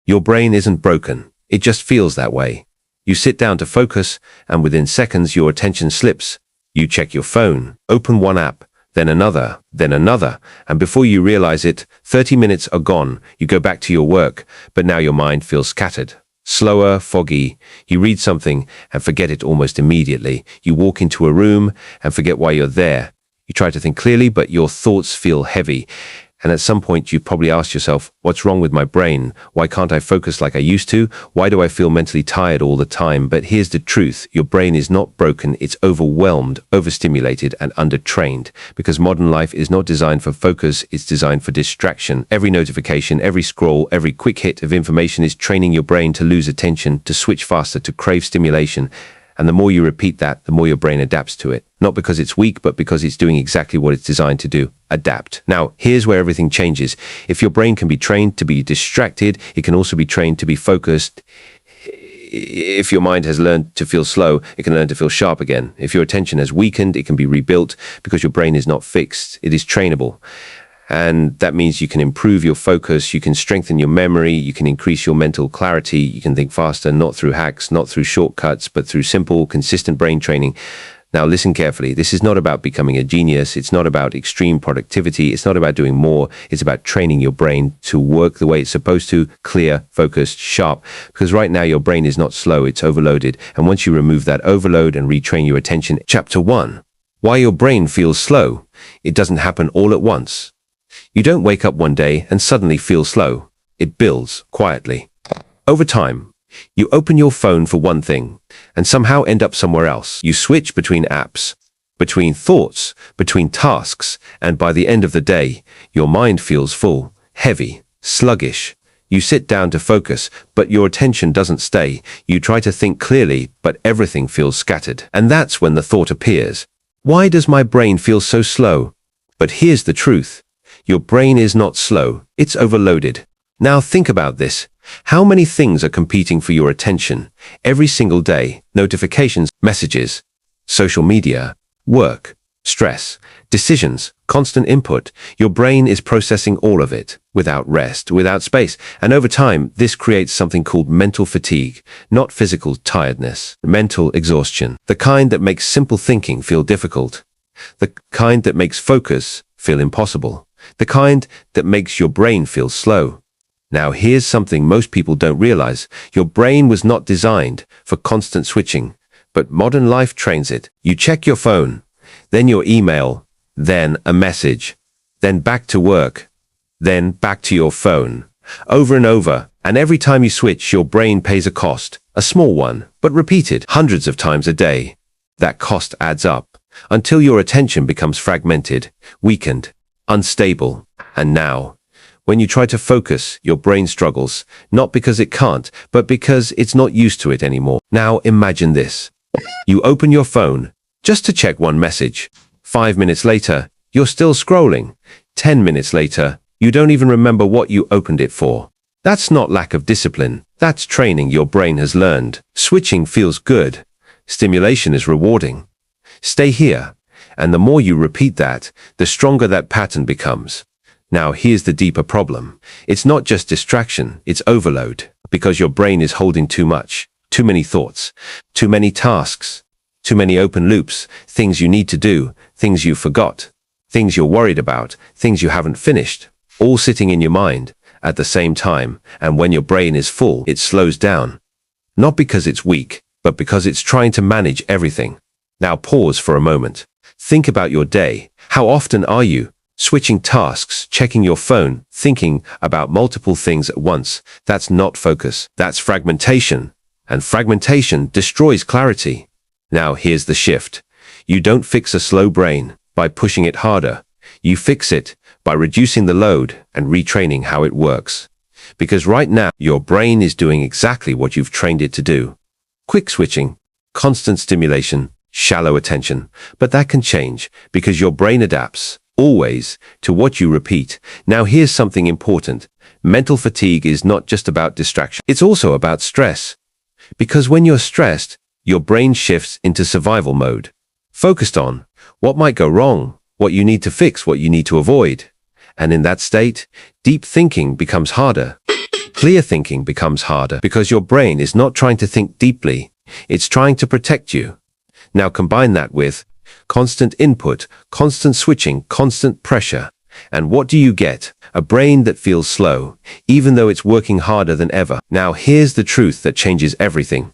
Your brain isn't broken. It just feels that way. You sit down to focus, and within seconds your attention slips. You check your phone, open one app, then another, and before you realize it, 30 minutes are gone. You go back to your work, but now your mind feels scattered. Slower, foggy. You read something and forget it almost immediately. You walk into a room and forget why you're there. You try to think clearly, but your thoughts feel heavy. And at some point, you probably ask yourself, what's wrong with my brain? Why can't I focus like I used to? Why do I feel mentally tired all the time? But here's the truth. Your brain is not broken. It's overwhelmed, overstimulated, and undertrained. Because modern life is not designed for focus. It's designed for distraction. Every notification, every scroll, every quick hit of information is training your brain to lose attention, to switch faster, to crave stimulation. And the more you repeat that, the more your brain adapts to it. Not because it's weak, but because it's doing exactly what it's designed to do. Adapt. Now, here's where everything changes. If your brain can be trained to be distracted, it can also be trained to be focused. If your mind has learned to feel slow, it can learn to feel sharp again. If your attention has weakened, it can be rebuilt because your brain is not fixed. It is trainable. And that means you can improve your focus, you can strengthen your memory, you can increase your mental clarity, you can think faster, not through hacks, not through shortcuts, but through simple, consistent brain training. Now listen carefully. This is not about becoming a genius. It's not about extreme productivity. It's not about doing more. It's about training your brain to work the way it's supposed to, clear, focused, sharp. Because right now your brain is not slow, it's overloaded. And once you remove that overload and retrain your attention, Chapter 1. Why your brain feels slow. It doesn't happen all at once. You don't wake up one day and suddenly feel slow. It builds quietly. Over time, you open your phone for one thing and somehow end up somewhere else. You switch between apps, between thoughts, between tasks, and by the end of the day, your mind feels full, heavy, sluggish. You sit down to focus, but your attention doesn't stay. You try to think clearly, but everything feels scattered. And that's when the thought appears. Why does my brain feel so slow? But here's the truth. Your brain is not slow, it's overloaded. Now think about this. How many things are competing for your attention? Every single day, notifications, messages, social media, work, stress, decisions, constant input. Your brain is processing all of it, without rest, without space. And over time, this creates something called mental fatigue, not physical tiredness, mental exhaustion. The kind that makes simple thinking feel difficult. The kind that makes focus feel impossible. The kind that makes your brain feel slow. Now here's something most people don't realize. Your brain was not designed for constant switching, but modern life trains it. You check your phone, then your email, then a message, then back to work, then back to your phone. Over and over, and every time you switch, your brain pays a cost, a small one, but repeated hundreds of times a day. That cost adds up, until your attention becomes fragmented, weakened, unstable. And now, when you try to focus, your brain struggles, not because it can't, but because it's not used to it anymore. Now imagine this. You open your phone just to check one message. 5 minutes later, you're still scrolling. 10 minutes later, you don't even remember what you opened it for. That's not lack of discipline. That's training your brain has learned. Switching feels good. Stimulation is rewarding. Stay here. And the more you repeat that, the stronger that pattern becomes. Now here's the deeper problem. It's not just distraction, it's overload. Because your brain is holding too much, too many thoughts, too many tasks, too many open loops, things you need to do, things you forgot, things you're worried about, things you haven't finished, all sitting in your mind at the same time. And when your brain is full, it slows down. Not because it's weak, but because it's trying to manage everything. Now pause for a moment. Think about your day. How often are you switching tasks, checking your phone, thinking about multiple things at once? That's not focus. That's fragmentation. And fragmentation destroys clarity. Now here's the shift. You don't fix a slow brain by pushing it harder. You fix it by reducing the load and retraining how it works. Because right now, your brain is doing exactly what you've trained it to do. Quick switching, constant stimulation, shallow attention. But that can change because your brain adapts, always, to what you repeat. Now here's something important. Mental fatigue is not just about distraction. It's also about stress. Because when you're stressed, your brain shifts into survival mode. Focused on what might go wrong, what you need to fix, what you need to avoid. And in that state, deep thinking becomes harder. Clear thinking becomes harder because your brain is not trying to think deeply. It's trying to protect you. Now combine that with constant input, constant switching, constant pressure. And what do you get? A brain that feels slow, even though it's working harder than ever. Now here's the truth that changes everything.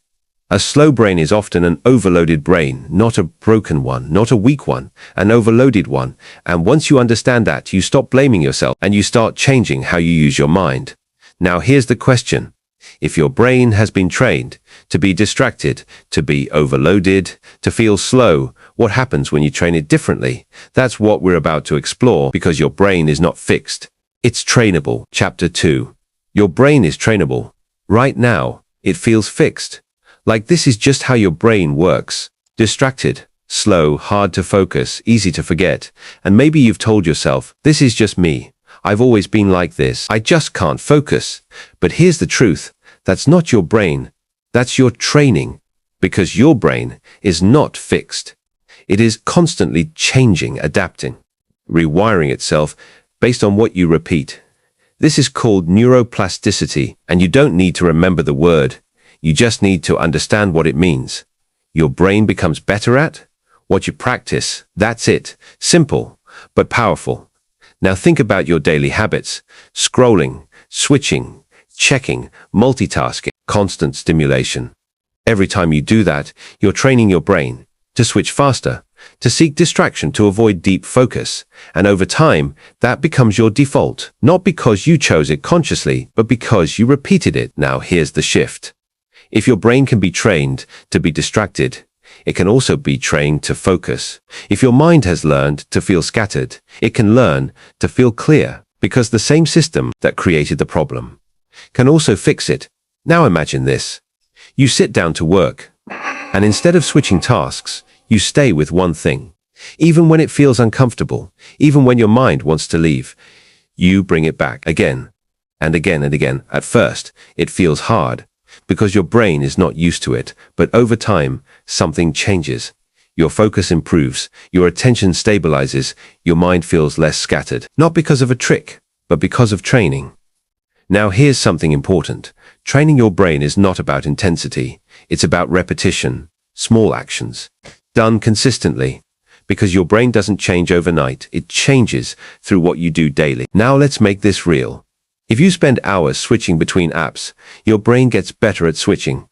A slow brain is often an overloaded brain, not a broken one, not a weak one, an overloaded one. And once you understand that, you stop blaming yourself and you start changing how you use your mind. Now here's the question. If your brain has been trained to be distracted, to be overloaded, to feel slow, what happens when you train it differently? That's what we're about to explore, because your brain is not fixed. It's trainable. Chapter 2. Your brain is trainable. Right now, it feels fixed. Like this is just how your brain works. Distracted, slow, hard to focus, easy to forget. And maybe you've told yourself, this is just me. I've always been like this. I just can't focus. But here's the truth. That's not your brain. That's your training. Because your brain is not fixed. It is constantly changing, adapting, rewiring itself based on what you repeat. This is called neuroplasticity, and you don't need to remember the word. You just need to understand what it means. Your brain becomes better at what you practice. That's it. Simple, but powerful. Now think about your daily habits. Scrolling, switching, checking, multitasking, constant stimulation. Every time you do that, you're training your brain to switch faster, to seek distraction, to avoid deep focus. And over time, that becomes your default. Not because you chose it consciously, but because you repeated it. Now here's the shift. If your brain can be trained to be distracted, it can also be trained to focus. If your mind has learned to feel scattered, it can learn to feel clear, because the same system that created the problem can also fix it. Now imagine this. You sit down to work, and instead of switching tasks, you stay with one thing. Even when it feels uncomfortable, even when your mind wants to leave, you bring it back again and again and again. At first, it feels hard, because your brain is not used to it, but over time, something changes. Your focus improves, your attention stabilizes, your mind feels less scattered. Not because of a trick, but because of training. Now here's something important. Training your brain is not about intensity. It's about repetition, small actions, done consistently. Because your brain doesn't change overnight, it changes through what you do daily. Now let's make this real. If you spend hours switching between apps, your brain gets better at switching.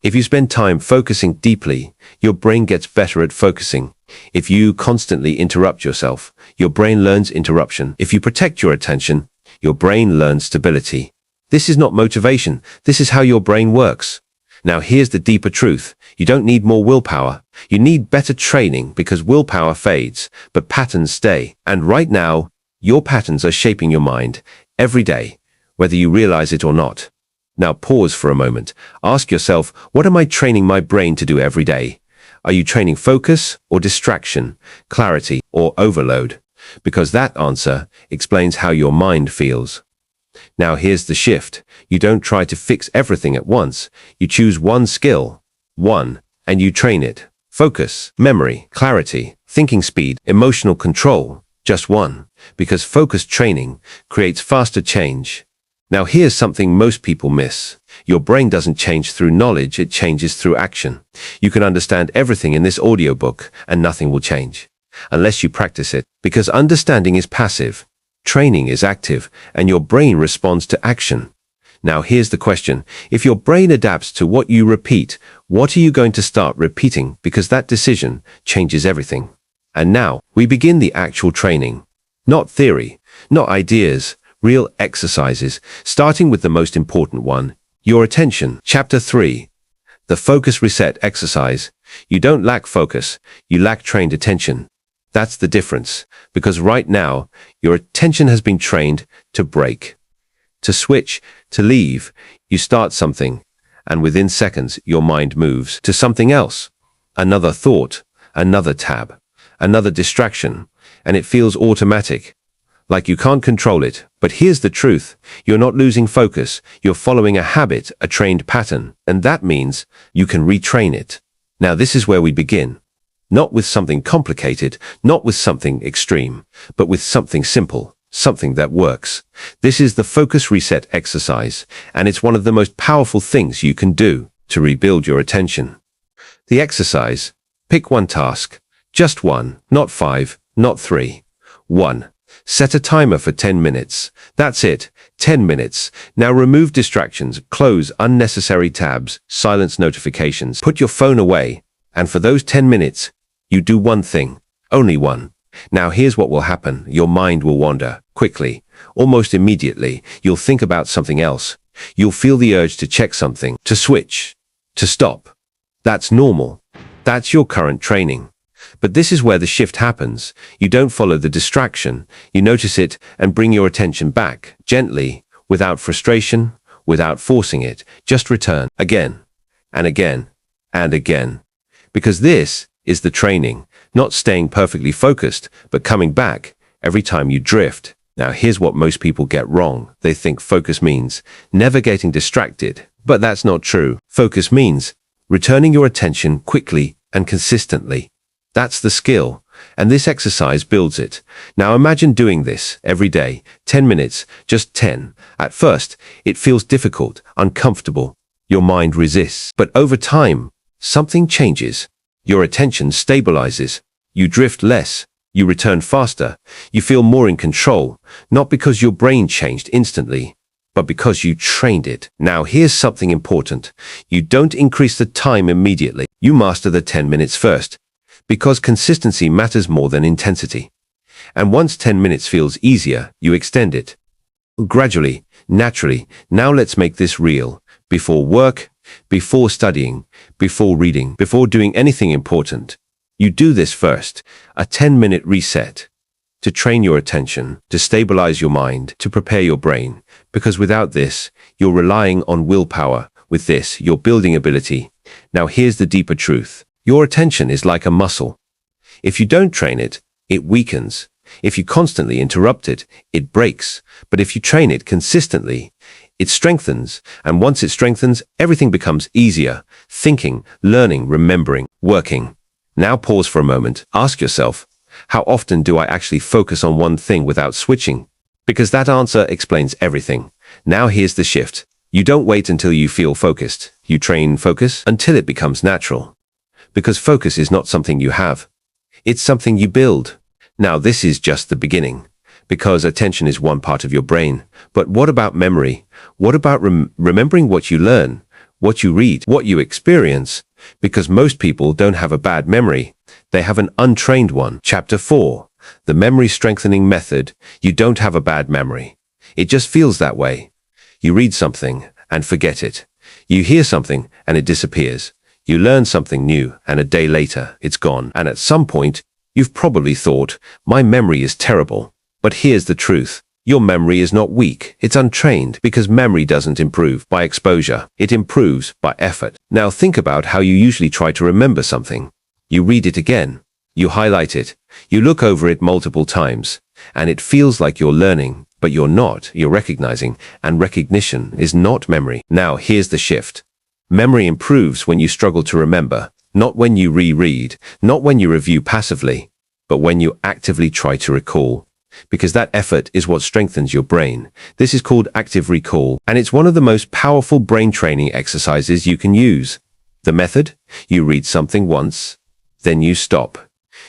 If you spend time focusing deeply, your brain gets better at focusing. If you constantly interrupt yourself, your brain learns interruption. If you protect your attention, your brain learns stability. This is not motivation. This is how your brain works. Now here's the deeper truth. You don't need more willpower. You need better training, because willpower fades, but patterns stay. And right now, your patterns are shaping your mind every day, whether you realize it or not. Now pause for a moment. Ask yourself, what am I training my brain to do every day? Are you training focus or distraction, clarity or overload? Because that answer explains how your mind feels. Now here's the shift. You don't try to fix everything at once. You choose one skill, and you train it. Focus, memory, clarity, thinking speed, emotional control. Just one. Because focused training creates faster change. Now here's something most people miss. Your brain doesn't change through knowledge, it changes through action. You can understand everything in this audiobook and nothing will change unless you practice it. Because understanding is passive, training is active, and your brain responds to action. Now here's the question. If your brain adapts to what you repeat, what are you going to start repeating? Because that decision changes everything. And now we begin the actual training. Not theory, not ideas, real exercises, starting with the most important one, your attention. Chapter 3. The Focus Reset Exercise. You don't lack focus, you lack trained attention. That's the difference, because right now, your attention has been trained to break, to switch, to leave. You start something, and within seconds, your mind moves to something else. Another thought, another tab, another distraction, and it feels automatic, like you can't control it. But here's the truth. You're not losing focus. You're following a habit, a trained pattern, and that means you can retrain it. Now this is where we begin. Not with something complicated, not with something extreme, but with something simple. something that works. This is the focus reset exercise, and it's one of the most powerful things you can do to rebuild your attention. The exercise: pick one task, just one, not 5, not 3. 1. Set a timer for 10 minutes. That's it, 10 minutes. Now remove distractions, close unnecessary tabs, silence notifications, put your phone away, and for those 10 minutes, you do one thing, only one. Now here's what will happen. Your mind will wander quickly, almost immediately. You'll think about something else. You'll feel the urge to check something, to switch, to stop. That's normal. That's your current training. But this is where the shift happens. You don't follow the distraction. You notice it and bring your attention back, gently, without frustration, without forcing it. Just return again, and again, and again. Because this is the training, not staying perfectly focused, but coming back every time you drift. Now here's what most people get wrong. They think focus means never getting distracted, but that's not true. Focus means returning your attention quickly and consistently. That's the skill, and this exercise builds it. Now imagine doing this every day, 10 minutes, just 10. At first, it feels difficult, uncomfortable. Your mind resists. But over time, something changes. Your attention stabilizes. You drift less. You return faster. You feel more in control, not because your brain changed instantly, but because you trained it. Now here's something important. You don't increase the time immediately. You master the 10 minutes first, because consistency matters more than intensity. And once 10 minutes feels easier, you extend it. Gradually, naturally. Now let's make this real. Before work, before studying, before reading, before doing anything important, you do this first. A 10-minute reset. To train your attention, to stabilize your mind, to prepare your brain. Because without this, you're relying on willpower. With this, you're building ability. Now here's the deeper truth. Your attention is like a muscle. If you don't train it, it weakens. If you constantly interrupt it, it breaks. But if you train it consistently, it strengthens. And once it strengthens, everything becomes easier. Thinking, learning, remembering, working. Now pause for a moment. Ask yourself, how often do I actually focus on one thing without switching? Because that answer explains everything. Now here's the shift. You don't wait until you feel focused. You train focus until it becomes natural. Because focus is not something you have. It's something you build. Now this is just the beginning. Because attention is one part of your brain. But what about memory? What about remembering what you learn, what you read, what you experience? Because most people don't have a bad memory. They have an untrained one. Chapter 4. The memory strengthening method. You don't have a bad memory. It just feels that way. You read something and forget it. You hear something and it disappears. You learn something new, and a day later, it's gone. And at some point, you've probably thought, my memory is terrible. But here's the truth. Your memory is not weak. It's untrained, because memory doesn't improve by exposure. It improves by effort. Now think about how you usually try to remember something. You read it again. You highlight it. You look over it multiple times. And it feels like you're learning, but you're not. You're recognizing, and recognition is not memory. Now here's the shift. Memory improves when you struggle to remember, not when you reread, not when you review passively, but when you actively try to recall. Because that effort is what strengthens your brain. This is called active recall, and it's one of the most powerful brain training exercises you can use. The method? You read something once, then you stop.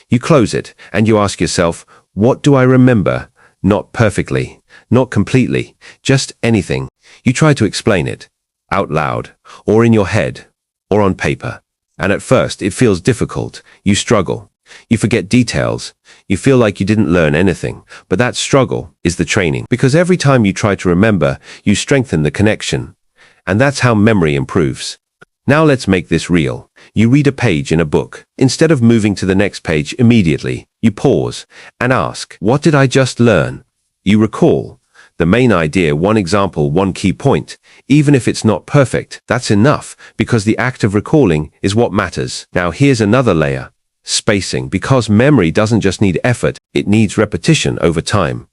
You close it, and you ask yourself, what do I remember? Not perfectly, not completely, just anything. You try to explain it. Out loud, or in your head, or on paper. And at first, it feels difficult. You struggle. You forget details. You feel like you didn't learn anything. But that struggle is the training. Because every time you try to remember, you strengthen the connection. And that's how memory improves. Now let's make this real. You read a page in a book. Instead of moving to the next page immediately, you pause and ask, what did I just learn? You recall the main idea, one example, one key point. Even if it's not perfect, that's enough, because the act of recalling is what matters. Now here's another layer. Spacing, because memory doesn't just need effort, it needs repetition over time.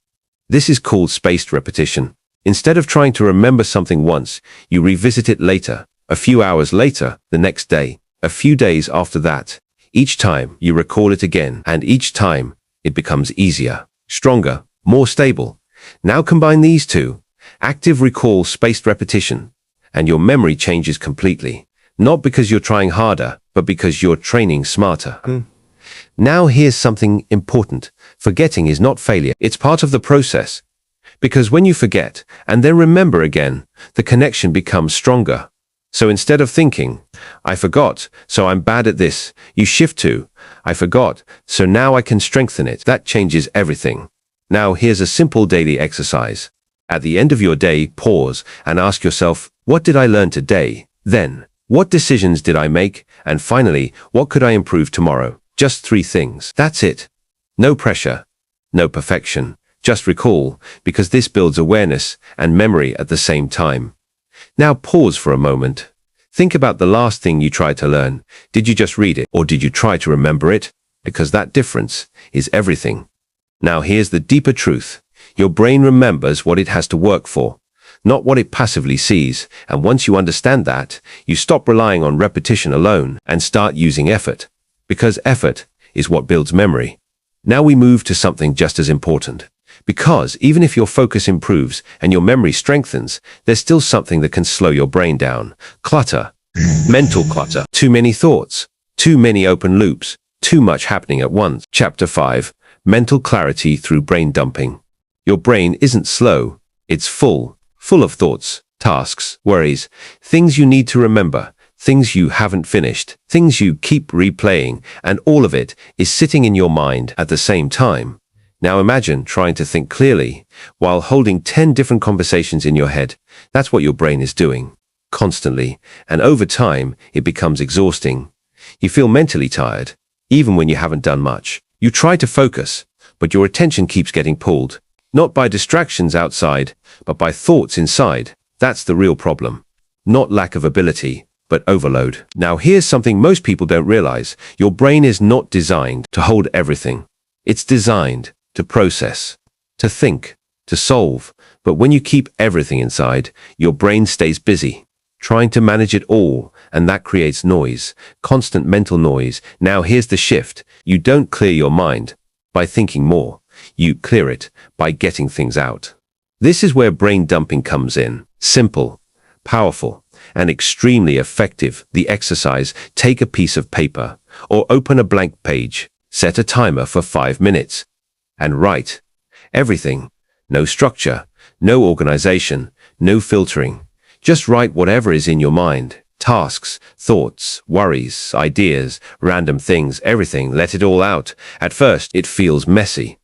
This is called spaced repetition. Instead of trying to remember something once, you revisit it later, a few hours later, the next day, a few days after that. Each time, you recall it again, and each time, it becomes easier, stronger, more stable. Now combine these two, active recall, spaced repetition, and your memory changes completely. Not because you're trying harder, but because you're training smarter. Now here's something important. Forgetting is not failure. It's part of the process. Because when you forget and then remember again, the connection becomes stronger. So instead of thinking, I forgot, so I'm bad at this, you shift to, I forgot, so now I can strengthen it. That changes everything. Now here's a simple daily exercise. At the end of your day, pause and ask yourself, what did I learn today? Then, what decisions did I make? And finally, what could I improve tomorrow? Just 3 things. That's it. No pressure, no perfection. Just recall, because this builds awareness and memory at the same time. Now pause for a moment. Think about the last thing you tried to learn. Did you just read it, or did you try to remember it? Because that difference is everything. Now here's the deeper truth. Your brain remembers what it has to work for, not what it passively sees. And once you understand that, you stop relying on repetition alone and start using effort. Because effort is what builds memory. Now we move to something just as important. Because even if your focus improves and your memory strengthens, there's still something that can slow your brain down. Clutter. Mental clutter. Too many thoughts. Too many open loops. Too much happening at once. Chapter 5. Mental clarity through brain dumping. Your brain isn't slow. It's full of thoughts, tasks, worries, things you need to remember, things you haven't finished, things you keep replaying, and all of it is sitting in your mind at the same time. Now imagine trying to think clearly while holding 10 different conversations in your head. That's what your brain is doing, constantly, and over time it becomes exhausting. You feel mentally tired, even when you haven't done much. You try to focus, but your attention keeps getting pulled, not by distractions outside, but by thoughts inside. That's the real problem. Not lack of ability, but overload. Now here's something most people don't realize. Your brain is not designed to hold everything. It's designed to process, to think, to solve. But when you keep everything inside, your brain stays busy, trying to manage it all, and that creates noise, constant mental noise. Now here's the shift. You don't clear your mind by thinking more. You clear it by getting things out. This is where brain dumping comes in. Simple, powerful, and extremely effective. The exercise: take a piece of paper or open a blank page, set a timer for 5 minutes, and write everything. No structure, no organization, no filtering. Just write whatever is in your mind. Tasks, thoughts, worries, ideas, random things, everything. Let it all out. At first, it feels messy,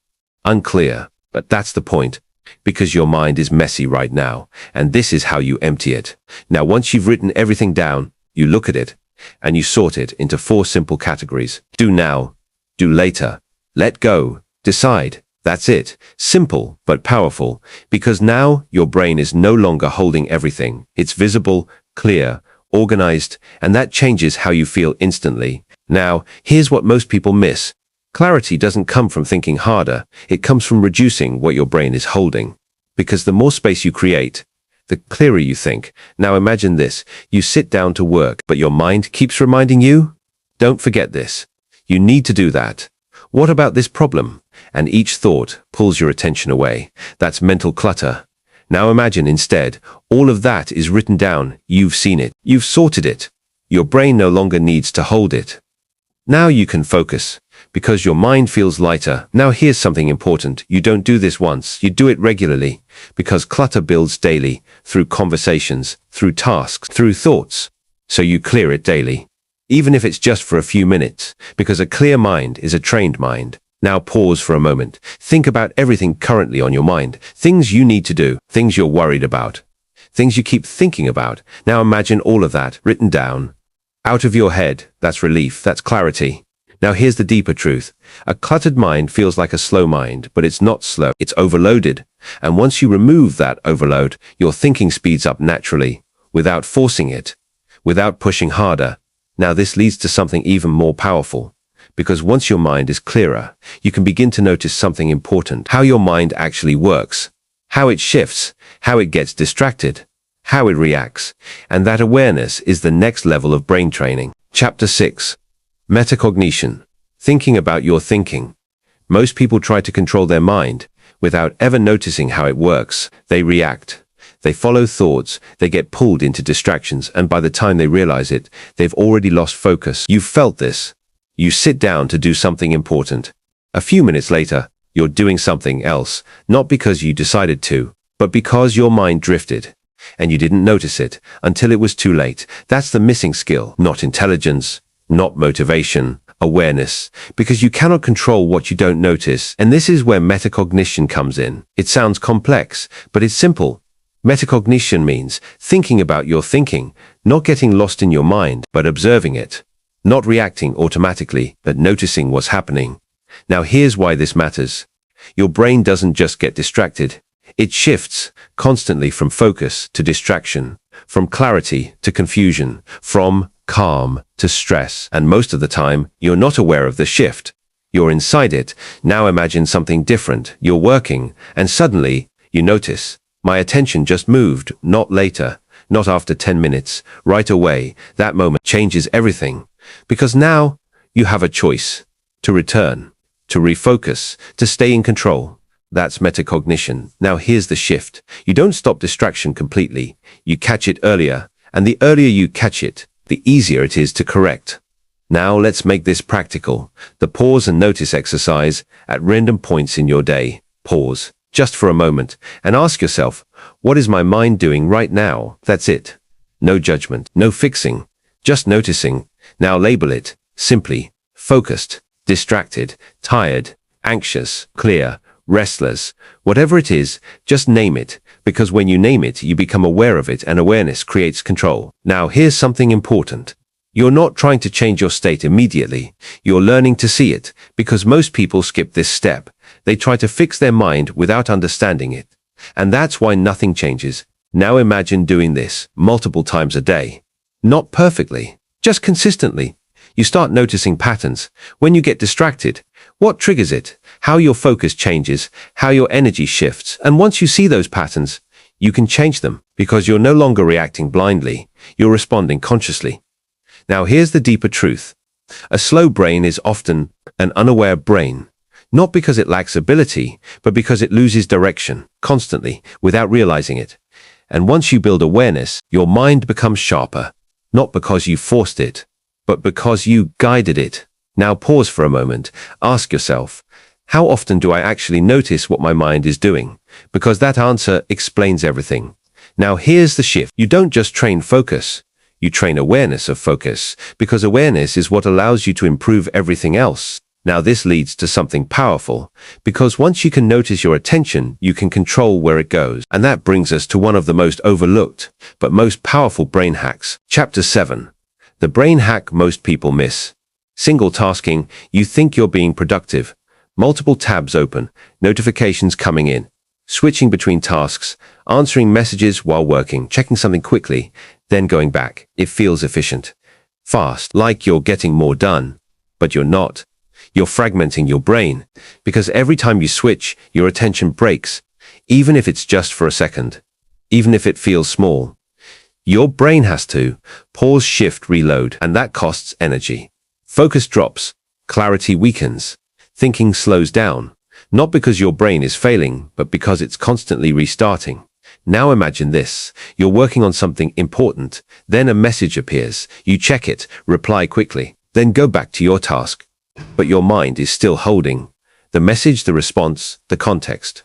unclear, but that's the point, because your mind is messy right now, and this is how you empty it. Now, once you've written everything down, you look at it, and you sort it into 4 simple categories. Do now, do later, let go, decide. That's it. Simple, but powerful, because now your brain is no longer holding everything. It's visible, clear, organized, and that changes how you feel instantly. Now, here's what most people miss. Clarity doesn't come from thinking harder. It comes from reducing what your brain is holding. Because the more space you create, the clearer you think. Now imagine this. You sit down to work, but your mind keeps reminding you, don't forget this. You need to do that. What about this problem? And each thought pulls your attention away. That's mental clutter. Now imagine instead, all of that is written down. You've seen it. You've sorted it. Your brain no longer needs to hold it. Now you can focus, because your mind feels lighter. Now here's something important. You don't do this once. You do it regularly, because clutter builds daily, through conversations, through tasks, through thoughts. So you clear it daily, even if it's just for a few minutes, because a clear mind is a trained mind. Now pause for a moment. Think about everything currently on your mind. Things you need to do, things you're worried about, things you keep thinking about. Now imagine all of that written down, out of your head. That's relief. That's clarity. Now here's the deeper truth. A cluttered mind feels like a slow mind, but it's not slow. It's overloaded. And once you remove that overload, your thinking speeds up naturally, without forcing it, without pushing harder. Now this leads to something even more powerful. Because once your mind is clearer, you can begin to notice something important. How your mind actually works, how it shifts, how it gets distracted, how it reacts. And that awareness is the next level of brain training. Chapter 6. Metacognition. Thinking about your thinking. Most people try to control their mind, without ever noticing how it works. They react. They follow thoughts, they get pulled into distractions, and by the time they realize it, they've already lost focus. You've felt this. You sit down to do something important. A few minutes later, you're doing something else, not because you decided to, but because your mind drifted. And you didn't notice it until it was too late. That's the missing skill, not intelligence, not motivation, awareness, because you cannot control what you don't notice. And this is where metacognition comes in. It sounds complex, but it's simple. Metacognition means thinking about your thinking, not getting lost in your mind, but observing it. Not reacting automatically, but noticing what's happening. Now here's why this matters. Your brain doesn't just get distracted. It shifts constantly from focus to distraction, from clarity to confusion, from calm to stress. And most of the time, you're not aware of the shift. You're inside it. Now imagine something different. You're working, and suddenly, you notice, my attention just moved, not later, not after 10 minutes, right away. That moment changes everything. Because now, you have a choice. To return, to refocus, to stay in control. That's metacognition. Now here's the shift. You don't stop distraction completely. You catch it earlier, and the earlier you catch it, the easier it is to correct. Now let's make this practical. The pause and notice exercise. At random points in your day, pause, just for a moment, and ask yourself, what is my mind doing right now? That's it. No judgment, no fixing, just noticing. Now label it, simply, focused, distracted, tired, anxious, clear, restless, whatever it is, just name it, because when you name it, you become aware of it, and awareness creates control. Now here's something important. You're not trying to change your state immediately. You're learning to see it, because most people skip this step. They try to fix their mind without understanding it. And that's why nothing changes. Now imagine doing this multiple times a day. Not perfectly, just consistently. You start noticing patterns. When you get distracted, what triggers it, how your focus changes, how your energy shifts. And once you see those patterns, you can change them because you're no longer reacting blindly. You're responding consciously. Now here's the deeper truth. A slow brain is often an unaware brain, not because it lacks ability, but because it loses direction constantly without realizing it. And once you build awareness, your mind becomes sharper, not because you forced it, but because you guided it. Now pause for a moment. Ask yourself, how often do I actually notice what my mind is doing? Because that answer explains everything. Now here's the shift. You don't just train focus. You train awareness of focus, because awareness is what allows you to improve everything else. Now this leads to something powerful, because once you can notice your attention, you can control where it goes. And that brings us to one of the most overlooked, but most powerful brain hacks. Chapter 7. The brain hack most people miss. Single tasking. You think you're being productive. Multiple tabs open, notifications coming in, switching between tasks, answering messages while working, checking something quickly, then going back. It feels efficient, fast, like you're getting more done. But you're not. You're fragmenting your brain, because every time you switch, your attention breaks, even if it's just for a second, even if it feels small. Your brain has to pause, shift, reload, and that costs energy. Focus drops, clarity weakens, thinking slows down, not because your brain is failing, but because it's constantly restarting. Now imagine this. You're working on something important, then a message appears. You check it, reply quickly, then go back to your task. But your mind is still holding the message, the response, the context.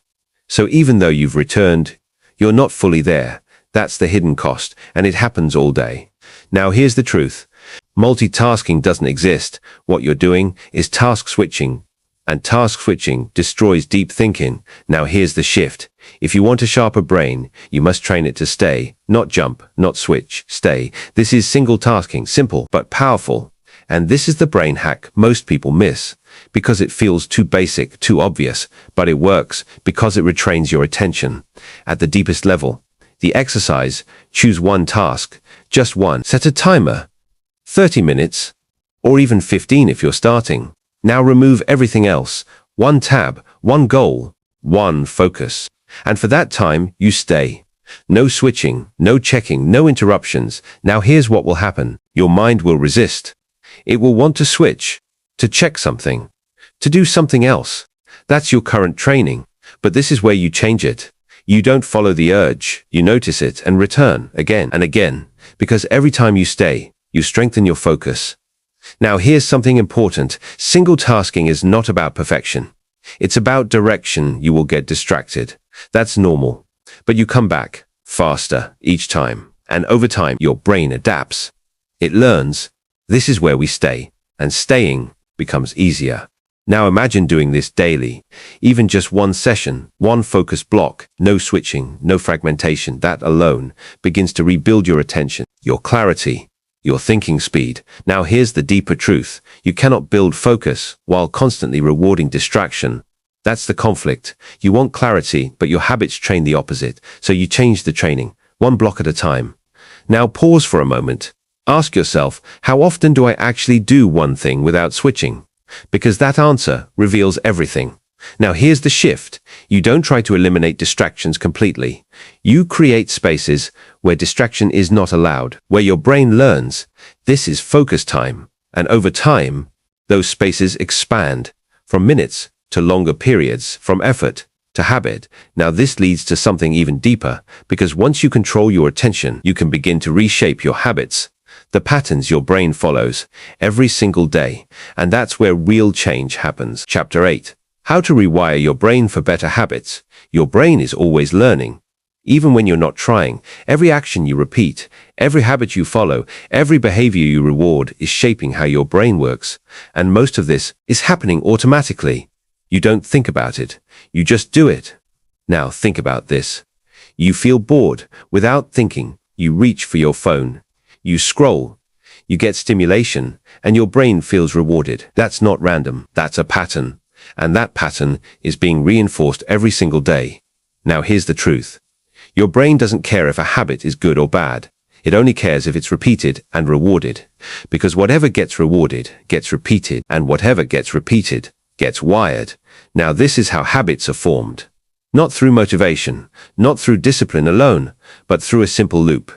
So even though you've returned, you're not fully there. That's the hidden cost, and it happens all day. Now here's the truth. Multitasking doesn't exist. What you're doing is task switching, and task switching destroys deep thinking. Now here's the shift. If you want a sharper brain, you must train it to stay, not jump, not switch, stay. This is single tasking, simple but powerful. And this is the brain hack most people miss, because it feels too basic, too obvious, but it works because it retrains your attention. At the deepest level, the exercise, choose one task, just one. Set a timer, 30 minutes, or even 15 if you're starting. Now remove everything else, one tab, one goal, one focus. And for that time, you stay. No switching, no checking, no interruptions. Now here's what will happen. Your mind will resist. It will want to switch, to check something, to do something else. That's your current training. But this is where you change it. You don't follow the urge, you notice it and return again and again, because every time you stay, you strengthen your focus. Now here's something important. Single tasking is not about perfection. It's about direction. You will get distracted. That's normal. But you come back faster each time. And over time, your brain adapts. It learns. This is where we stay. And staying becomes easier. Now imagine doing this daily. Even just one session, one focus block, no switching, no fragmentation. That alone begins to rebuild your attention, your clarity, your thinking speed. Now here's the deeper truth. You cannot build focus while constantly rewarding distraction. That's the conflict. You want clarity, but your habits train the opposite. So you change the training, one block at a time. Now pause for a moment. Ask yourself, how often do I actually do one thing without switching? Because that answer reveals everything. Now here's the shift. You don't try to eliminate distractions completely. You create spaces where distraction is not allowed, where your brain learns this is focus time. And over time, those spaces expand from minutes to longer periods, from effort to habit. Now this leads to something even deeper, because once you control your attention, you can begin to reshape your habits, the patterns your brain follows every single day. And that's where real change happens. Chapter 8. How to rewire your brain for better habits. Your brain is always learning. Even when you're not trying, every action you repeat, every habit you follow, every behavior you reward is shaping how your brain works. And most of this is happening automatically. You don't think about it. You just do it. Now think about this. You feel bored. Without thinking, you reach for your phone. You scroll. You get stimulation, and your brain feels rewarded. That's not random. That's a pattern. And that pattern is being reinforced every single day. Now here's the truth. Your brain doesn't care if a habit is good or bad. It only cares if it's repeated and rewarded. Because whatever gets rewarded gets repeated, and whatever gets repeated gets wired. Now this is how habits are formed. Not through motivation, not through discipline alone, but through a simple loop.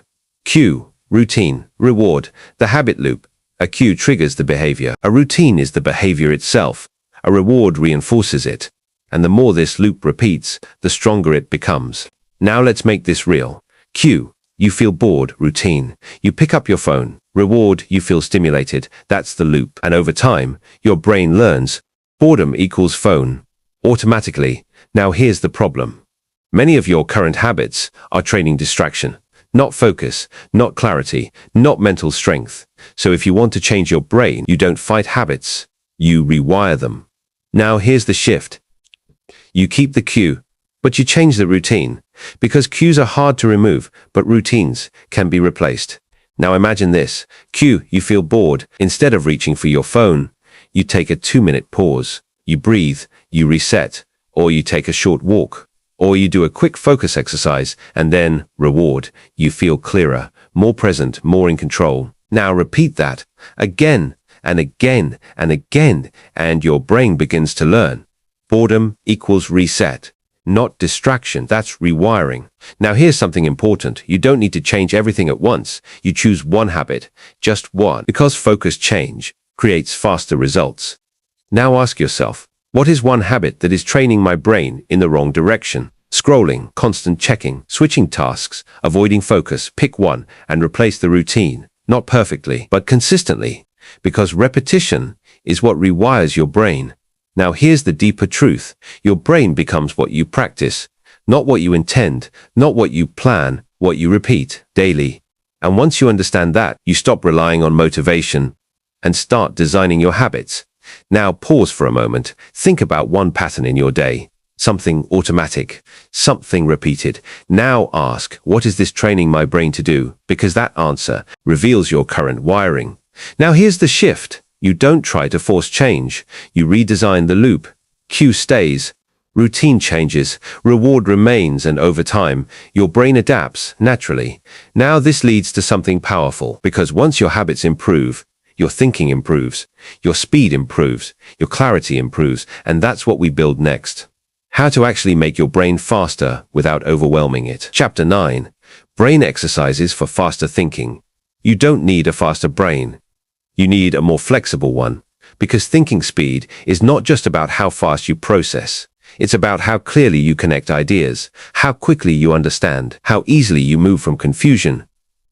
Cue, routine, reward, the habit loop. A cue triggers the behavior. A routine is the behavior itself. A reward reinforces it. And the more this loop repeats, the stronger it becomes. Now let's make this real. Cue, you feel bored, routine. You pick up your phone. Reward, you feel stimulated. That's the loop. And over time, your brain learns. Boredom equals phone. Automatically. Now here's the problem. Many of your current habits are training distraction. Not focus, not clarity, not mental strength. So if you want to change your brain, you don't fight habits. You rewire them. Now here's the shift. You keep the cue, but you change the routine. Because cues are hard to remove, but routines can be replaced. Now imagine this. Cue, you feel bored. Instead of reaching for your phone, you take a 2-minute pause. You breathe, you reset, or you take a short walk, or you do a quick focus exercise, and then, reward, you feel clearer, more present, more in control. Now repeat that again and again and again, and your brain begins to learn. Boredom equals reset, not distraction. That's rewiring. Now here's something important. You don't need to change everything at once. You choose one habit, just one, because focus change creates faster results. Now ask yourself, what is one habit that is training my brain in the wrong direction? Scrolling, constant checking, switching tasks, avoiding focus. Pick one and replace the routine, not perfectly, but consistently, because repetition is what rewires your brain. Now here's the deeper truth. Your brain becomes what you practice, not what you intend, not what you plan, what you repeat daily. And once you understand that, you stop relying on motivation and start designing your habits. Now pause for a moment. Think about one pattern in your day. Something automatic, something repeated. Now ask, what is this training my brain to do? Because that answer reveals your current wiring. Now here's the shift. You don't try to force change. You redesign the loop. Cue stays. Routine changes. Reward remains, and over time, your brain adapts naturally. Now this leads to something powerful, because once your habits improve, your thinking improves, your speed improves, your clarity improves, and that's what we build next. How to actually make your brain faster without overwhelming it. Chapter 9. Brain exercises for faster thinking. You don't need a faster brain. You need a more flexible one. Because thinking speed is not just about how fast you process. It's about how clearly you connect ideas, how quickly you understand, how easily you move from confusion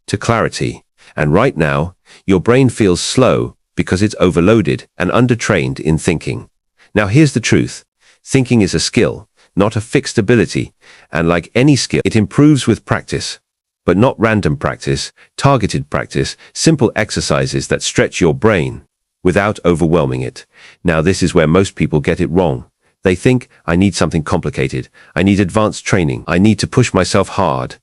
to clarity. And right now, your brain feels slow because it's overloaded and undertrained in thinking. Now here's the truth. Thinking is a skill, not a fixed ability, and like any skill, it improves with practice. But not random practice, targeted practice, simple exercises that stretch your brain without overwhelming it. Now this is where most people get it wrong. They think, I need something complicated, I need advanced training, I need to push myself hard.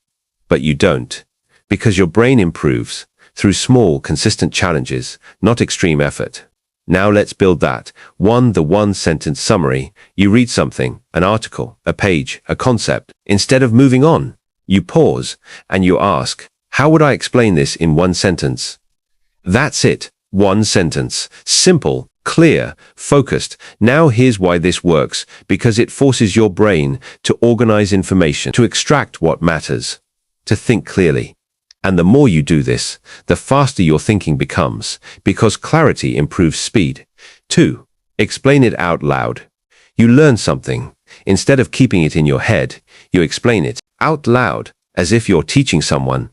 But you don't, because your brain improves through small, consistent challenges, not extreme effort. Now let's build that. The one-sentence summary. You read something, an article, a page, a concept. Instead of moving on, you pause and you ask, how would I explain this in one sentence? That's it. One sentence. Simple, clear, focused. Now here's why this works. Because it forces your brain to organize information, to extract what matters, to think clearly. And the more you do this, the faster your thinking becomes, because clarity improves speed. 2. Explain it out loud. You learn something. Instead of keeping it in your head, you explain it out loud, as if you're teaching someone,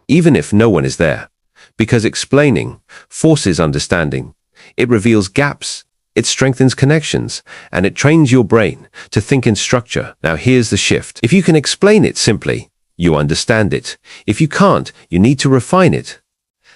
even if no one is there. Because explaining forces understanding. It reveals gaps, it strengthens connections, and it trains your brain to think in structure. Now here's the shift. If you can explain it simply, you understand it. If you can't, you need to refine it.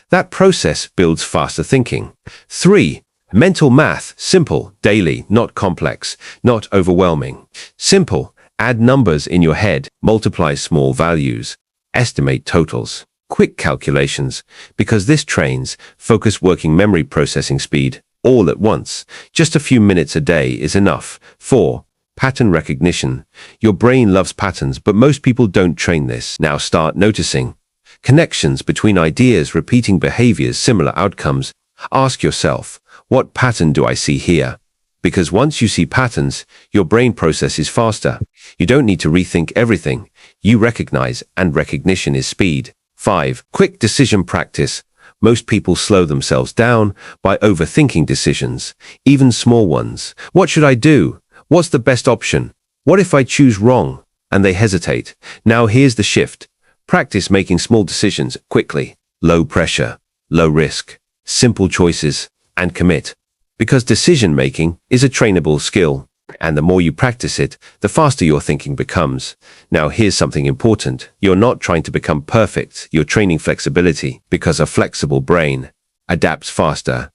That process builds faster thinking. 3. Mental math. Simple, daily, not complex, not overwhelming. Simple. Add numbers in your head, multiply small values, estimate totals. Quick calculations, because this trains focus working memory processing speed all at once. Just a few minutes a day is enough. 4. Pattern recognition. Your brain loves patterns, but most people don't train this. Now start noticing connections between ideas, repeating behaviors, similar outcomes. Ask yourself, what pattern do I see here? Because once you see patterns, your brain processes faster. You don't need to rethink everything. You recognize, and recognition is speed. 5. Quick decision practice. Most people slow themselves down by overthinking decisions, even small ones. What should I do? What's the best option? What if I choose wrong? And they hesitate. Now here's the shift. Practice making small decisions quickly. Low pressure, low risk, simple choices, and commit. Because decision-making is a trainable skill. And the more you practice it, the faster your thinking becomes. Now here's something important. You're not trying to become perfect. You're training flexibility, because a flexible brain adapts faster,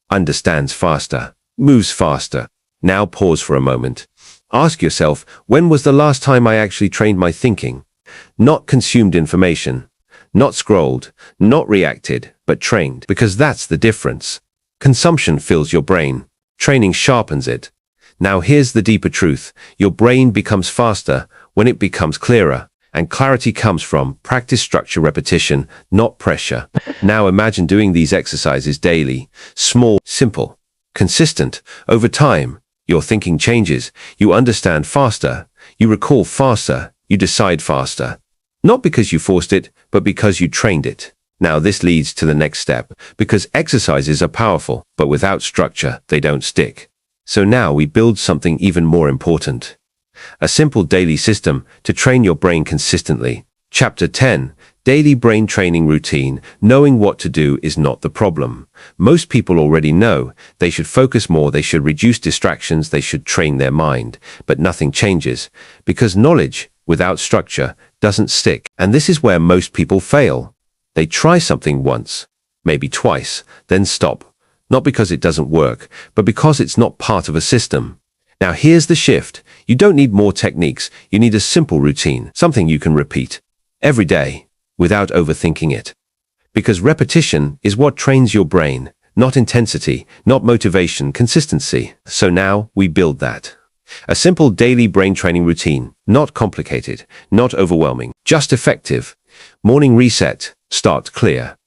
understands faster, moves faster. Now pause for a moment. Ask yourself, when was the last time I actually trained my thinking? Not consumed information, not scrolled, not reacted, but trained. Because that's the difference. Consumption fills your brain. Training sharpens it. Now here's the deeper truth. Your brain becomes faster when it becomes clearer. And clarity comes from practice, structure, repetition, not pressure. Now imagine doing these exercises daily. Small, simple, consistent. Over time, your thinking changes. You understand faster. You recall faster. You decide faster. Not because you forced it, but because you trained it. Now this leads to the next step, because exercises are powerful, but without structure, they don't stick. So now we build something even more important. A simple daily system to train your brain consistently. Chapter 10. Daily brain training routine. Knowing what to do is not the problem. Most people already know they should focus more, they should reduce distractions, they should train their mind. But nothing changes, because knowledge without structure doesn't stick. And this is where most people fail. They try something once, maybe twice, then stop. Not because it doesn't work, but because it's not part of a system. Now here's the shift. You don't need more techniques. You need a simple routine, something you can repeat every day without overthinking it. Because repetition is what trains your brain, not intensity, not motivation, consistency. So now we build that. A simple daily brain training routine, not complicated, not overwhelming, just effective. Morning reset. Start clear.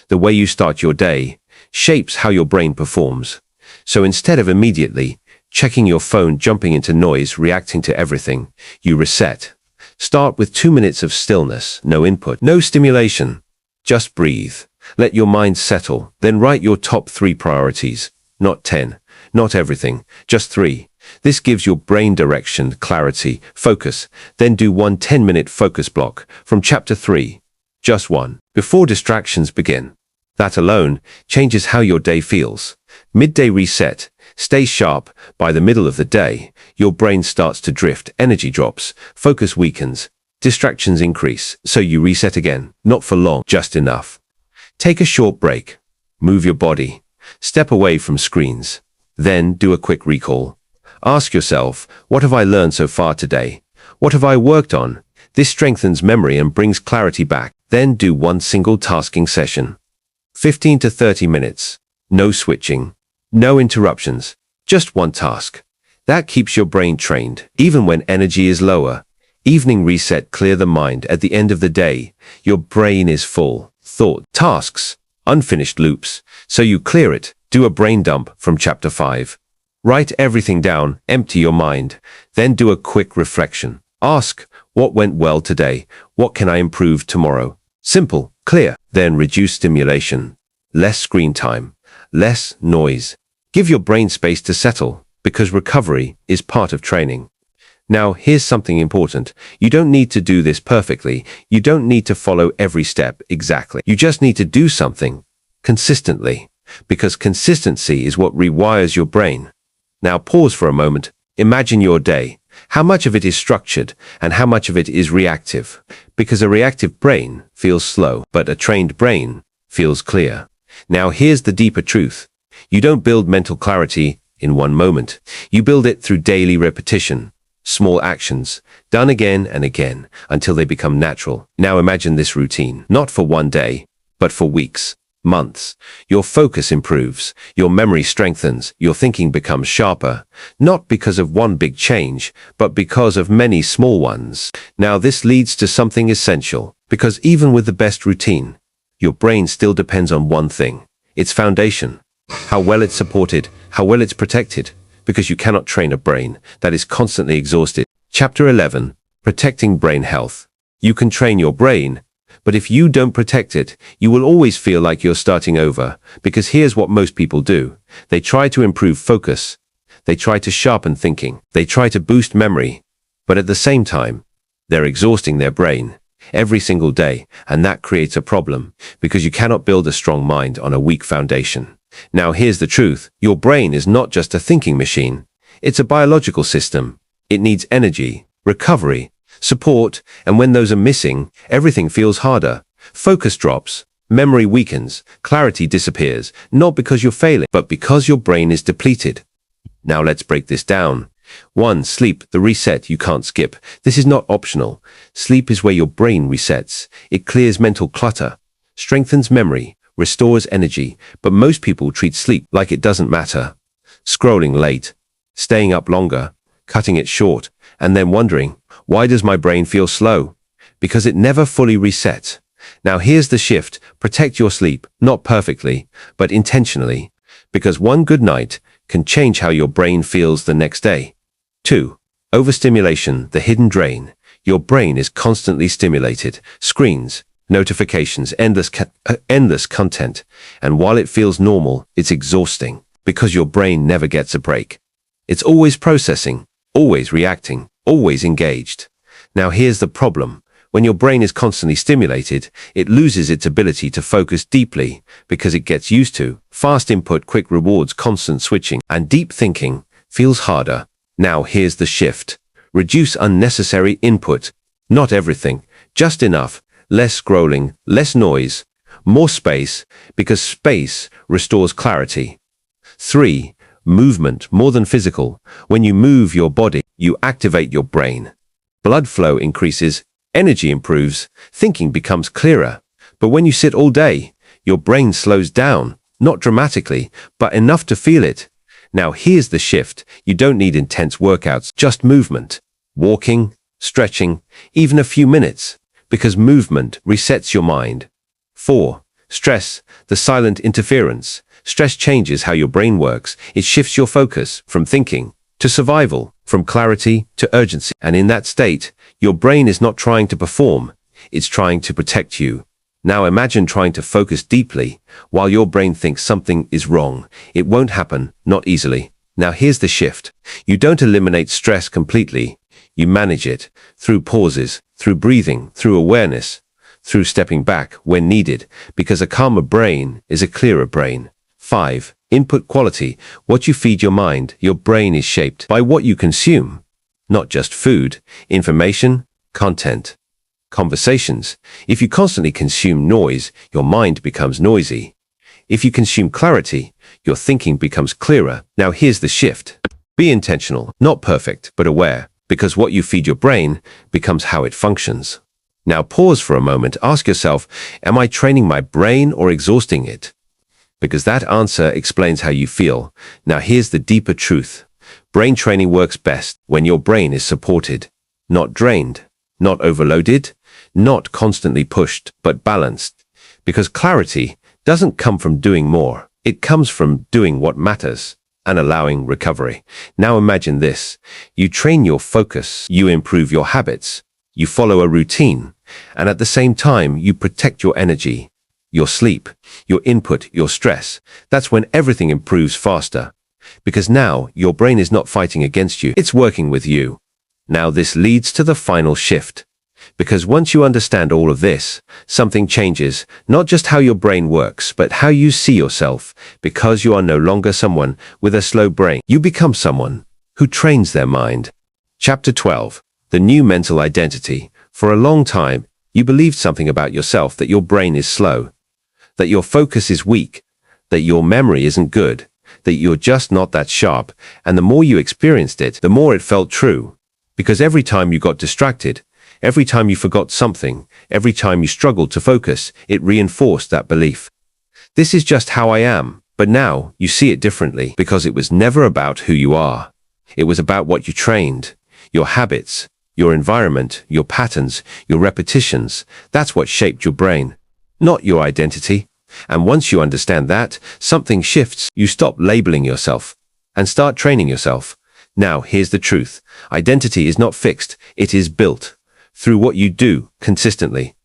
The way you start your day shapes how your brain performs. So instead of immediately checking your phone, jumping into noise, reacting to everything, you reset. Start with 2 minutes of stillness, no input, no stimulation. Just breathe. Let your mind settle. Then write your top 3 priorities. Not 10, not everything, just 3. This gives your brain direction, clarity, focus. Then do one 10-minute focus block from chapter 3. Just one, before distractions begin. That alone changes how your day feels. Midday reset. Stay sharp. By the middle of the day, your brain starts to drift, energy drops, focus weakens, distractions increase, so you reset again. Not for long, just enough. Take a short break. Move your body. Step away from screens. Then do a quick recall. Ask yourself, what have I learned so far today? What have I worked on? This strengthens memory and brings clarity back. Then do one single tasking session. 15 to 30 minutes. No switching. No interruptions. Just one task. That keeps your brain trained, even when energy is lower. Evening reset. Clear the mind. At the end of the day, your brain is full. Thought, tasks, unfinished loops. So you clear it. Do a brain dump from chapter 5. Write everything down. Empty your mind. Then do a quick reflection. Ask, what went well today? What can I improve tomorrow? Simple, clear. Then reduce stimulation. Less screen time. Less noise. Give your brain space to settle, because recovery is part of training. Now, here's something important. You don't need to do this perfectly. You don't need to follow every step exactly. You just need to do something consistently, because consistency is what rewires your brain. Now, pause for a moment. Imagine your day. How much of it is structured and how much of it is reactive? Because a reactive brain feels slow, but a trained brain feels clear. Now, here's the deeper truth. You don't build mental clarity in one moment. You build it through daily repetition. Small actions, done again and again, until they become natural. Now imagine this routine, not for one day, but for weeks, months. Your focus improves, your memory strengthens, your thinking becomes sharper, not because of one big change, but because of many small ones. Now this leads to something essential, because even with the best routine, your brain still depends on one thing, its foundation, how well it's supported, how well it's protected. Because you cannot train a brain that is constantly exhausted. Chapter 11, Protecting Brain Health. You can train your brain, but if you don't protect it, you will always feel like you're starting over. Because here's what most people do. They try to improve focus. They try to sharpen thinking. They try to boost memory. But at the same time, they're exhausting their brain every single day. And that creates a problem, because you cannot build a strong mind on a weak foundation. Now here's the truth. Your brain is not just a thinking machine. It's a biological system. It needs energy, recovery, support, and when those are missing, everything feels harder. Focus drops, memory weakens, clarity disappears, not because you're failing, but because your brain is depleted. Now let's break this down. 1. Sleep, the reset you can't skip. This is not optional. Sleep is where your brain resets. It clears mental clutter, strengthens memory, restores energy, but most people treat sleep like it doesn't matter. Scrolling late, staying up longer, cutting it short, and then wondering, why does my brain feel slow? Because it never fully resets. Now here's the shift. Protect your sleep, not perfectly, but intentionally, because one good night can change how your brain feels the next day. 2. Overstimulation, the hidden drain. Your brain is constantly stimulated. Screens, notifications, endless content. And while it feels normal, it's exhausting, because your brain never gets a break. It's always processing, always reacting, always engaged. Now here's the problem. When your brain is constantly stimulated, it loses its ability to focus deeply, because it gets used to fast input, quick rewards, constant switching, and deep thinking feels harder. Now here's the shift. Reduce unnecessary input. Not everything, just enough. Less scrolling, less noise, more space, because space restores clarity. 3. Movement, more than physical. When you move your body, you activate your brain. Blood flow increases, energy improves, thinking becomes clearer. But when you sit all day, your brain slows down, not dramatically, but enough to feel it. Now here's the shift. You don't need intense workouts, just movement. Walking, stretching, even a few minutes. Because movement resets your mind. 4. Stress, the silent interference. Stress changes how your brain works. It shifts your focus from thinking to survival, from clarity to urgency. And in that state, your brain is not trying to perform. It's trying to protect you. Now imagine trying to focus deeply while your brain thinks something is wrong. It won't happen, not easily. Now here's the shift. You don't eliminate stress completely. You manage it through pauses, through breathing, through awareness, through stepping back when needed, because a calmer brain is a clearer brain. 5. Input quality. What you feed your mind, your brain is shaped by what you consume. Not just food, information, content, conversations. If you constantly consume noise, your mind becomes noisy. If you consume clarity, your thinking becomes clearer. Now here's the shift. Be intentional, not perfect, but aware, because what you feed your brain becomes how it functions. Now pause for a moment. Ask yourself, am I training my brain or exhausting it? Because that answer explains how you feel. Now here's the deeper truth. Brain training works best when your brain is supported, not drained, not overloaded, not constantly pushed, but balanced. Because clarity doesn't come from doing more. It comes from doing what matters and allowing recovery. Now imagine this. You train your focus, you improve your habits, you follow a routine, and at the same time, you protect your energy, your sleep, your input, your stress. That's when everything improves faster. Because now your brain is not fighting against you, it's working with you. Now this leads to the final shift. Because once you understand all of this, something changes, not just how your brain works, but how you see yourself. Because you are no longer someone with a slow brain. You become someone who trains their mind. Chapter 12. The new mental identity. For a long time, you believed something about yourself, that your brain is slow, that your focus is weak, that your memory isn't good, that you're just not that sharp. And the more you experienced it, the more it felt true. Because every time you got distracted, every time you forgot something, every time you struggled to focus, it reinforced that belief. This is just how I am. But now you see it differently, because it was never about who you are. It was about what you trained, your habits, your environment, your patterns, your repetitions. That's what shaped your brain, not your identity. And once you understand that, something shifts. You stop labeling yourself and start training yourself. Now here's the truth. Identity is not fixed. It is built through what you do consistently.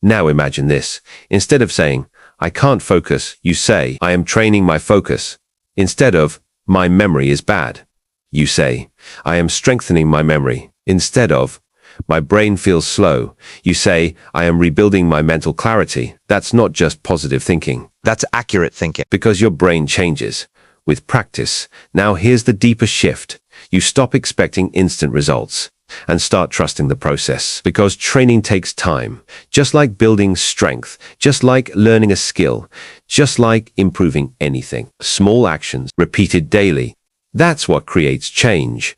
Now imagine this. Instead of saying, I can't focus, you say, I am training my focus. Instead of, my memory is bad, you say, I am strengthening my memory. Instead of, my brain feels slow, you say, I am rebuilding my mental clarity. That's not just positive thinking. That's accurate thinking. Because your brain changes with practice. Now here's the deeper shift. You stop expecting instant results and start trusting the process, because training takes time, just like building strength, just like learning a skill, just like improving anything. Small actions repeated daily. That's what creates change.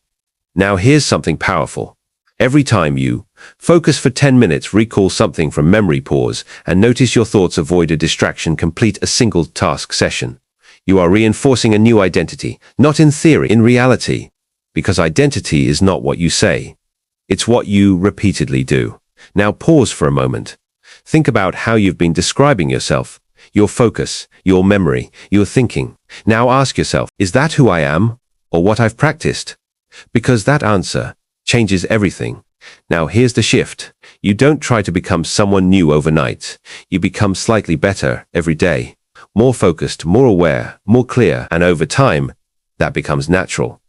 Now here's something powerful. Every time you focus for 10 minutes, recall something from memory, pause, and notice your thoughts, avoid a distraction, complete a single task session. You are reinforcing a new identity, not in theory, in reality. Because identity is not what you say. It's what you repeatedly do. Now pause for a moment. Think about how you've been describing yourself, your focus, your memory, your thinking. Now ask yourself, is that who I am or what I've practiced? Because that answer changes everything. Now here's the shift. You don't try to become someone new overnight. You become slightly better every day. More focused, more aware, more clear. And over time, that becomes natural,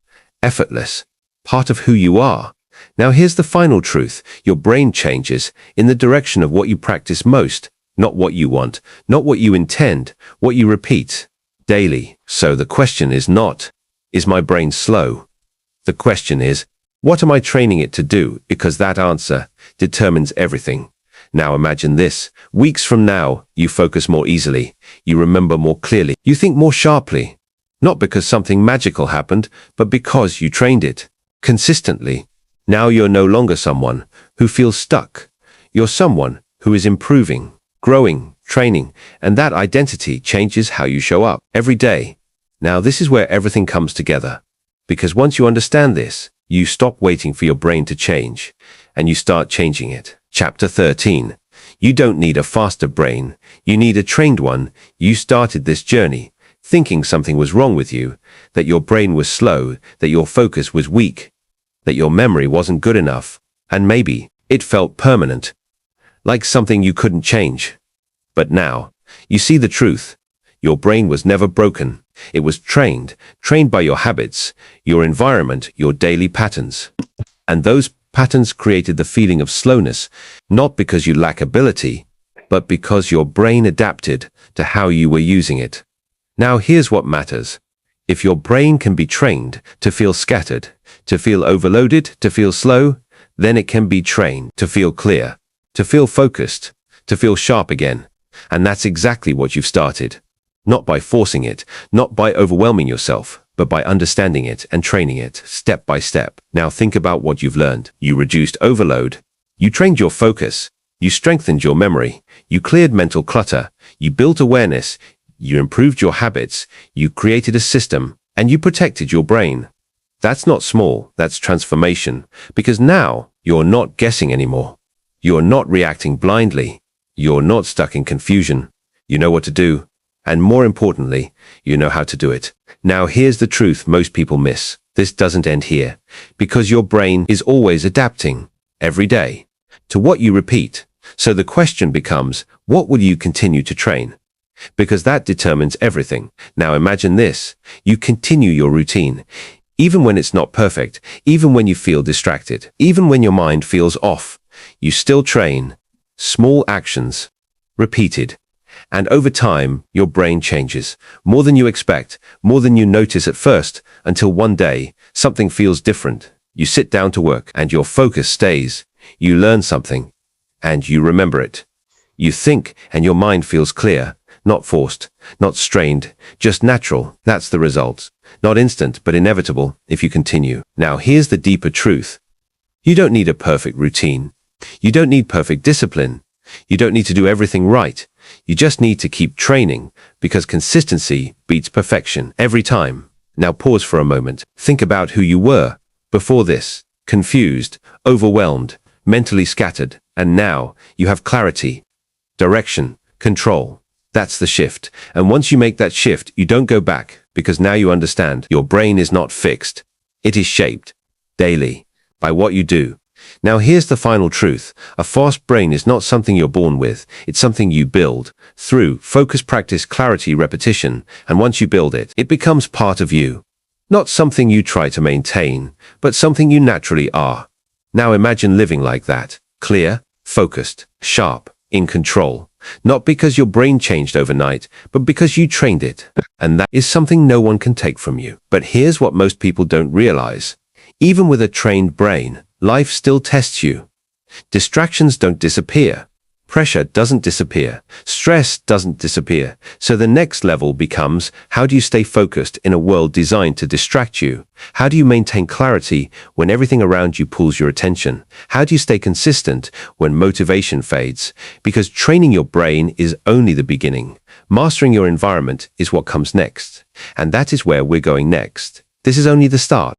effortless, part of who you are. Now here's the final truth. Your brain changes in the direction of what you practice most, not what you want, not what you intend, what you repeat daily. So the question is not, is my brain slow? The question is, what am I training it to do? Because that answer determines everything. Now imagine this. Weeks from now, you focus more easily. You remember more clearly. You think more sharply. Not because something magical happened, but because you trained it consistently. Now you're no longer someone who feels stuck. You're someone who is improving, growing, training, and that identity changes how you show up every day. Now this is where everything comes together. Because once you understand this, you stop waiting for your brain to change, and you start changing it. Chapter 13. You don't need a faster brain. You need a trained one. You started this journey thinking something was wrong with you, that your brain was slow, that your focus was weak, that your memory wasn't good enough, and maybe it felt permanent, like something you couldn't change. But now, you see the truth. Your brain was never broken. It was trained by your habits, your environment, your daily patterns. And those patterns created the feeling of slowness, not because you lack ability, but because your brain adapted to how you were using it. Now here's what matters. If your brain can be trained to feel scattered, to feel overloaded, to feel slow, then it can be trained to feel clear, to feel focused, to feel sharp again. And that's exactly what you've started. Not by forcing it, not by overwhelming yourself, but by understanding it and training it step by step. Now think about what you've learned. You reduced overload. You trained your focus. You strengthened your memory. You cleared mental clutter. You built awareness. You improved your habits. You created a system, and you protected your brain. That's not small. That's transformation. Because now you're not guessing anymore. You're not reacting blindly. You're not stuck in confusion. You know what to do. And more importantly, you know how to do it. Now here's the truth most people miss. This doesn't end here, because your brain is always adapting, every day, to what you repeat. So the question becomes, what will you continue to train? Because that determines everything. Now imagine this. You continue your routine, even when it's not perfect, even when you feel distracted, even when your mind feels off. You still train. Small actions, repeated. And over time, your brain changes, more than you expect, more than you notice at first, until one day, something feels different. You sit down to work, and your focus stays. You learn something, and you remember it. You think, and your mind feels clear, not forced, not strained, just natural. That's the result. Not instant, but inevitable, if you continue. Now here's the deeper truth. You don't need a perfect routine. You don't need perfect discipline. You don't need to do everything right. You just need to keep training, because consistency beats perfection every time. Now pause for a moment. Think about who you were before this. Confused, overwhelmed, mentally scattered. And now you have clarity, direction, control. That's the shift. And once you make that shift, you don't go back, because now you understand your brain is not fixed. It is shaped daily by what you do. Now here's the final truth. A fast brain is not something you're born with. It's something you build through focus, practice, clarity, repetition. And once you build it, it becomes part of you. Not something you try to maintain, but something you naturally are. Now imagine living like that. Clear, focused, sharp, in control. Not because your brain changed overnight, but because you trained it. And that is something no one can take from you. But here's what most people don't realize. Even with a trained brain, life still tests you. Distractions don't disappear. Pressure doesn't disappear. Stress doesn't disappear. So the next level becomes, how do you stay focused in a world designed to distract you? How do you maintain clarity when everything around you pulls your attention? How do you stay consistent when motivation fades? Because training your brain is only the beginning. Mastering your environment is what comes next. And that is where we're going next. This is only the start.